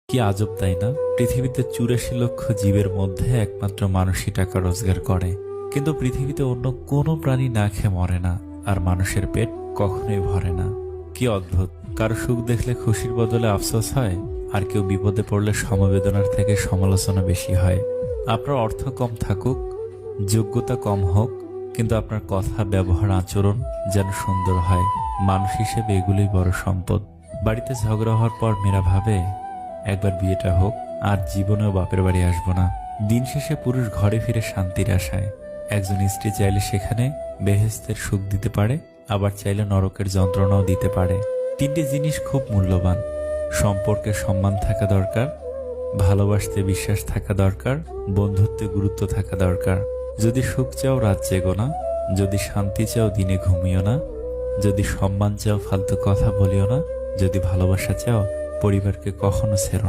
কি আজব তাই না? পৃথিবীতে ৮৪ লক্ষ জীবের মধ্যে একমাত্র মানুষই টাকা রোজগার করে, কিন্তু পৃথিবীতে অন্য কোনো প্রাণী না খেয়ে মরে না, আর মানুষের পেট কখনোই ভরে না। কি অদ্ভুত! কারো সুখ দেখলে খুশির বদলে আফসোস হয়, আর কেউ বিপদে পড়লে সমবেদনার থেকে সমালোচনা বেশি হয়। আপনার অর্থ কম থাকুক, যোগ্যতা কম হোক, কিন্তু আপনার কথা, ব্যবহার, আচরণ যেন সুন্দর হয়। মানুষ হিসেবে এগুলোই বড় সম্পদ। বাড়িতে ঝগড়া হওয়ার পর মেয়েরা ভাবে, একবার বিয়েটা হোক, আর জীবনেও বাপের বাড়ি আসবো না। দিন শেষে পুরুষ ঘরে ফিরে শান্তির আশায়। একজন স্ত্রী চাইলে সেখানে বেহেশতের সুখ দিতে পারে, আবার চাইলে নরকের যন্ত্রণাও দিতে পারে। তিনটি জিনিস খুব মূল্যবান: সম্পর্কে সম্মান থাকা দরকার, ভালোবাসতে বিশ্বাস থাকা দরকার, বন্ধুত্বে গুরুত্ব থাকা দরকার। যদি সুখ চাও রাত জেগো না, যদি শান্তি চাও দিনে ঘুমিও না, যদি সম্মান চাও ফালতু কথা বলিও না, যদি ভালোবাসা চাও পরিবারকে কখনো ছেড়ো না।